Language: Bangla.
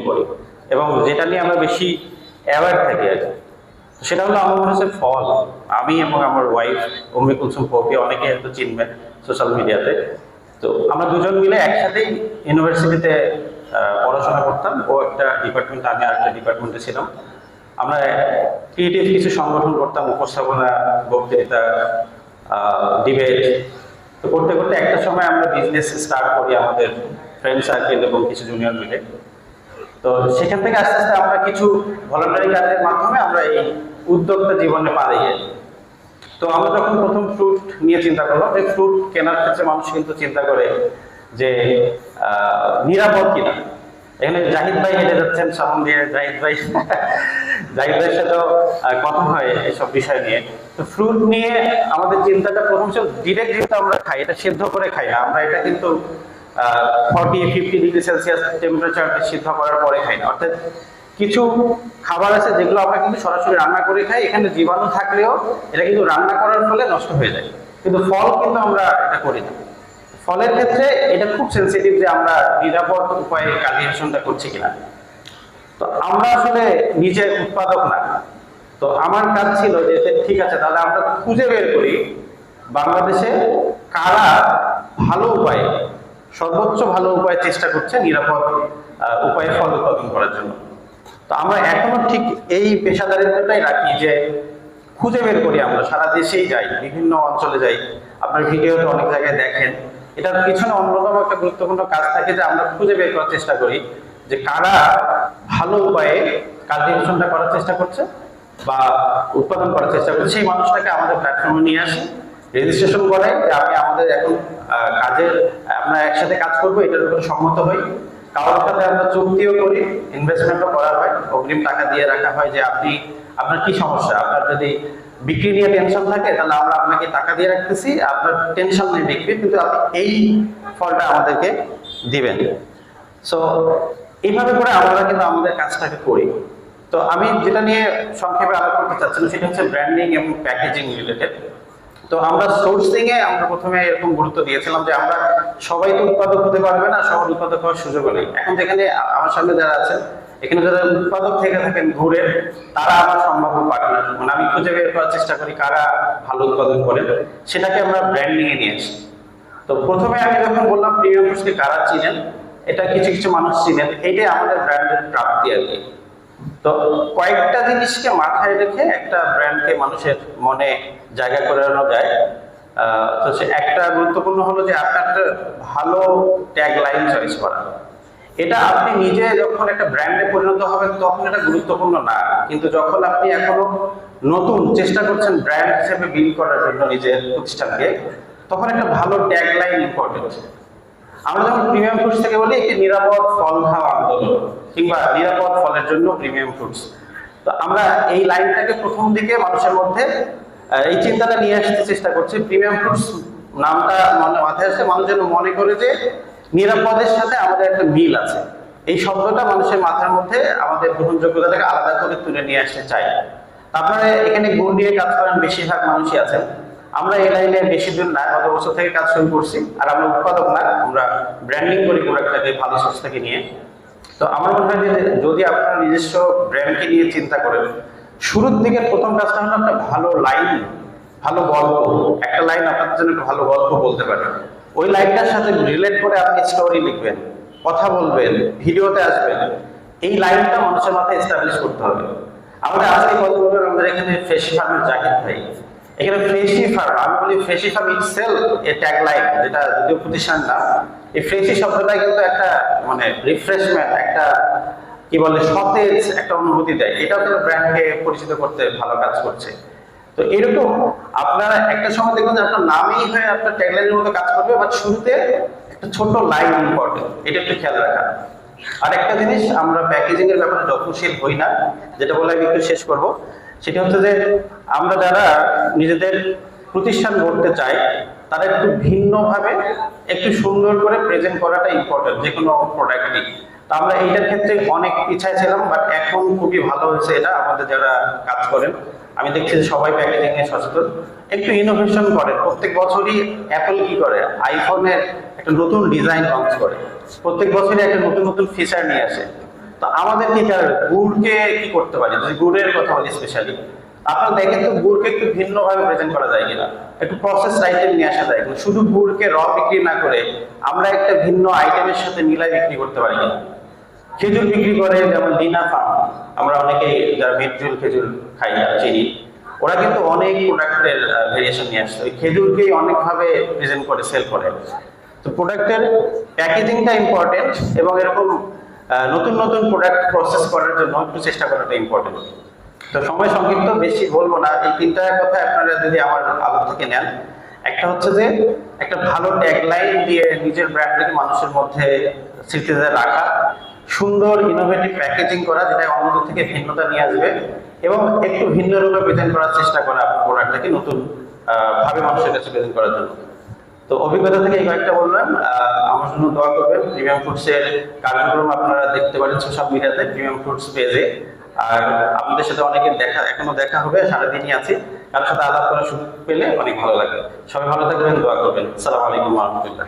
করি এবং যেটা নিয়ে আমরা বেশি অ্যাওয়ার থাকি আর কি। সেটা হলো আমার মনে হচ্ছে ফল। আমি এবং আমার ওয়াইফ উম্মে কুলসুম পপি, অনেকে হয়তো চিনবেন সোশ্যাল মিডিয়াতে। তো আমরা দুজন মিলে একসাথেই ইউনিভার্সিটিতে পড়াশোনা করতাম। ও একটা ডিপার্টমেন্টে, আমি আরেকটা ডিপার্টমেন্টে ছিলাম। আমরা ক্রিয়েটিভ কিছু সংগঠন করতাম, উপস্থাপনা, বক্তৃতা, ডিবেট। তো করতে করতে একটা সময় আমরা বিজনেস স্টার্ট করি আমাদের ফ্রেন্ড সার্কেল এবং কিছু জুনিয়র মিলে। তো সেখান থেকে আস্তে আস্তে আমরা কিছু ভলান্টারি কাজের মাধ্যমে আমরা এই উদ্যোক্তা জীবনে পা দিয়ে। তো আমরা যখন প্রথম ফ্রুট নিয়ে চিন্তা করলাম, যে ফ্রুট কেনার ক্ষেত্রে মানুষ কিন্তু চিন্তা করে যে নিরাপদ কিনা। এখানে জাহিদ ভাই হেঁটে যাচ্ছেন সামন দিয়ে, জাহিদ ভাইয়ের সাথেও কথা হয় এসব বিষয় নিয়ে। তো ফ্রুট নিয়ে আমাদের চিন্তাটা প্রথম ছিল ডিরেক্ট যেহেতু আমরা খাই, এটা সিদ্ধ করে খাই না আমরা, এটা কিন্তু 40-50 ডিগ্রি সেলসিয়াস টেম্পারেচার সিদ্ধ করার পরে খাই না। অর্থাৎ কিছু খাবার আছে যেগুলো আমরা কিন্তু সরাসরি রান্না করে খাই, এখানে জীবাণু থাকলেও এটা কিন্তু রান্না করার ফলে নষ্ট হয়ে যায়। কিন্তু ফল কিন্তু আমরা এটা করি না। ফলের ক্ষেত্রে এটা খুব সেন্সিটিভ যে আমরা নিরাপদ উপায়ে কাল্টিভেশনটা করছি কিনা। তো আমরা আসলে নিজে উৎপাদক না। তো আমার কাজ ছিল যে ঠিক আছে, তাহলে আমরা খুঁজে বের করি বাংলাদেশে কারা ভালো উপায়ে, সর্বোচ্চ ভালো উপায়ে চেষ্টা করছে নিরাপদ উপায়ে ফল উৎপাদন করার জন্য। তো আমরা এখনো ঠিক এই পেশাদারিত্বটাই রাখি যে খুঁজে বের করি। আমরা সারা দেশেই যাই, বিভিন্ন অঞ্চলে যাই, আপনার ভিডিওতে অনেক জায়গায় দেখেন। এটার পিছনে অন্যতম একটা গুরুত্বপূর্ণ কাজ থাকে যে আমরা খুঁজে বের করার চেষ্টা করি যে কারা ভালো উপায়ে কাল্টিভেশনটা করার চেষ্টা করছে বা উৎপাদন করার চেষ্টা করছে। সেই মানুষটাকে আমাদের প্ল্যাটফর্মে নিয়ে আসি, রেজিস্ট্রেশন করে যে আমি আমাদের এখন কাজের, আমরা একসাথে কাজ করবো, এটার উপরে সম্মত হই। কারোর সাথে আমরা চুক্তিও করি, ইনভেস্টমেন্টও করা হয়, অগ্রিম টাকা দিয়ে রাখা হয় যে আপনার কি সমস্যা, আপনার যদি বিক্রি নিয়ে টেনশন থাকে তাহলে আমরা আপনাকে টাকা দিয়ে রাখতেছি, আপনার টেনশন নেই বিক্রি, কিন্তু আপনি এই ফলটা আমাদেরকে দিবেন। সো এইভাবে করে আমরা কিন্তু আমাদের কাজটাকে করি। তো আমি যেটা নিয়ে সংক্ষেপে আলাপ করতে চাচ্ছিলাম সেটা হচ্ছে ব্র্যান্ডিং এবং প্যাকেজিং রিলেটেড। তো আমরা সোর্সিং এ আমরা প্রথমে এরকম গুরুত্ব দিয়েছিলাম যে আমরা সবাই তো উৎপাদক হতে পারবে না, সবার উৎপাদক হওয়ার সুযোগও নেই। এখন যেখানে আমার সামনে যারা আছেন, এখানে যারা উৎপাদক থেকে থাকেন ঘুরে, তারা আমার সম্ভাব্য পার্টনার। মানে আমি খুঁজে বের করার চেষ্টা করি কারা ভালো উৎপাদন করেন, সেটাকে আমরা ব্র্যান্ডিং এ নিয়ে আসি। তো প্রথমে আমি যখন বললাম প্রিমিয়াম ফ্রুটসকে কারা চিনেন, এটা কিছু কিছু মানুষ চিনেন, এইটাই আমাদের ব্র্যান্ডের প্রাপ্তি আর কি। তো কয়েকটা জিনিসকে মাথায় রেখে একটা ব্র্যান্ডকে মানুষের মনে জায়গা করে আনা যায়। তো সে একটা গুরুত্বপূর্ণ হলো যে আপনার একটা ভালো ট্যাগ লাইন চয়েস করা। এটা আপনি নিজে যখন একটা ব্র্যান্ডে পরিণত হবেন তখন এটা গুরুত্বপূর্ণ না, কিন্তু যখন আপনি এখনো নতুন চেষ্টা করছেন ব্র্যান্ড হিসেবে বিল্ড করার জন্য নিজের প্রতিষ্ঠানকে, তখন একটা ভালো ট্যাগ লাইন ইম্পর্টেন্ট। আমরা যখন প্রিমিয়াম ফ্রুটস থেকে বলি একটি নিরাপদ ফল খাওয়া আন্দোলন কিংবা নিরাপদ ফলের জন্য প্রিমিয়াম ফ্রুটস, তো আমরা এই লাইনটাকে প্রথম দিকে মানুষের মধ্যে এই চিন্তাটা নিয়ে আসতে চেষ্টা করছি। প্রিমিয়াম ফ্রুটস নামটা মাথায় আসছে, মানুষ যেন মনে করে যে নিরাপদের সাথে আমাদের একটা মিল আছে। এই শব্দটা মানুষের মাথার মধ্যে আমাদের গ্রহণযোগ্যতাটাকে আলাদা করে তুলে নিয়ে আসতে চাই। আপনারা এখানে গুণ নিয়ে কাজ করেন, বেশিরভাগ মানুষই আছেন। আমরা এই লাইনে বেশি দিন না, গত বছর থেকে কাজ শুরু করছি। আর আমরা উৎপাদক না, আমরা ব্র্যান্ডিং করি প্রোডাক্টটাকে ভালো সোর্স থেকে নিয়ে। তো আমার মনে হয় যে যদি আপনারা নিজস্ব ব্র্যান্ডকে নিয়ে চিন্তা করেন, শুরুর দিকে প্রথম কাজটা হলো একটা ভালো লাইন, ভালো গল্প। একটা লাইন আপনার জন্য একটা ভালো গল্প বলতে পারেন, ওই লাইনটার সাথে রিলেট করে আপনি স্টোরি লিখবেন, কথা বলবেন, ভিডিওতে আসবেন। এই লাইনটা মানুষের মাথায় এস্টাবলিশ করতে হবে। আমাদের আজকে কত বলবেন, আমাদের এখানে ফ্রেশি ফার্মের জাহিদ ভাই, এখানে ফ্রেশি ফার্ম, আমি বলি Freshy farm itself a tag line, যেটা যদিও প্রতিষ্ঠান না। এই ফ্রেশি শব্দটা কিন্তু একটা মানে রিফ্রেশমেন্ট, একটা কি বলে সতেজ একটা অনুভূতি দেয়। এটাও কিন্তু ব্র্যান্ডকে পরিচিত করতে ভালো কাজ করছে। তো এরকম আপনারা একটা সময় দেখবেন যে আপনার নামেই হয়ে আপনার ট্যাগলাইনের মতো কাজ করবে, বাট শুরুতে একটা ছোট লাইন ইম্পর্টেন্ট, এটা একটু খেয়াল রাখা। আর একটা জিনিস, আমরা প্যাকেজিং এর ব্যাপারে যত্নশীল হই না, যেটা বলে আমি একটু শেষ করব। সেটা হচ্ছে যে আমরা যারা নিজেদের প্রতিষ্ঠান গড়তে চাই, তারা একটু ভিন্নভাবে একটু সুন্দর করে প্রেজেন্ট করাটা ইম্পর্টেন্ট যে কোনো প্রোডাক্টই। তো আমরা এইটার ক্ষেত্রে অনেক পিছায় ছিলাম, বাট এখন খুবই ভালো হয়েছে এটা। আমাদের যারা কাজ করেন, আমি দেখছি যে সবাই প্যাকেজিং এ সচেতন, একটু ইনোভেশন করে। প্রত্যেক বছরই অ্যাপল কি করে, আইফোনের একটা নতুন ডিজাইন লঞ্চ করে, প্রত্যেক বছরই একটা নতুন নতুন ফিচার নিয়ে আসে। তো আমাদের কি গুড়কে কি করতে পারি, যদি গুড়ের কথা বলি স্পেশালি, আপনারা দেখেন তো গুড়কে একটু ভিন্নভাবে প্রেজেন্ট করা যায় কিনা, একটু প্রসেস আইটেম নিয়ে আসা যায় কিনা, শুধু গুড়কে র বিক্রি না করে আমরা একটা ভিন্ন আইটেমের সাথে মিলাই বিক্রি করতে পারি কিনা। খেজুর বিক্রি করে যেমন লিনা ফার্ম, আমরা অনেকে যারা মিটজুল খেজুর খাই চিনি, ওরা কিন্তু অনেক প্রোডাক্টের ভেরিয়েশন নিয়ে আসছে, ওই খেজুরকেই অনেকভাবে প্রেজেন্ট করে সেল করে। তো প্রোডাক্টের প্যাকেজিংটা ইম্পর্টেন্ট, এবং এরকম নতুন নতুন প্রোডাক্ট প্রসেস করার জন্য একটু চেষ্টা করাটা ইম্পর্টেন্ট। তো সময় সংক্ষিপ্ত, বেশি বলবো না, এই তিনটা কথা আপনারা যদি আমার আলো থেকে নেন, একটা হচ্ছে যে একটা ভালো ট্যাগলাইন দিয়ে নিজের ব্র্যান্ডটাকে মানুষের মধ্যে স্মৃতিতে রাখা, সুন্দর ইনোভেটিভ প্যাকেজিং করা যেটা অন্যদের থেকে ভিন্নতা নিয়ে আসবে, এবং একটু ভিন্ন রূপে প্রেজেন্ট করার চেষ্টা করা আপনার প্রোডাক্টটাকে নতুন ভাবে মানুষের কাছে প্রেজেন্ট করার জন্য। তো অভিজ্ঞতা থেকে এই কয়েকটা বললাম। আমার জন্য দোয়া করবেন। প্রিমিয়াম ফুডসের কার্যক্রম আপনারা দেখতে পারেন সোশ্যাল মিডিয়াতে, প্রিমিয়াম ফুডস পেজে। আর আপনাদের সাথে অনেকের এখনো দেখা হবে, সারাদিনই আছি, কারোর সাথে আলাপ করার সুযোগ পেলে অনেক ভালো লাগবে। সবাই ভালো থাকবেন, দোয়া করবেন। আসসালামু আলাইকুম ওয়া রাহমাতুল্লাহ।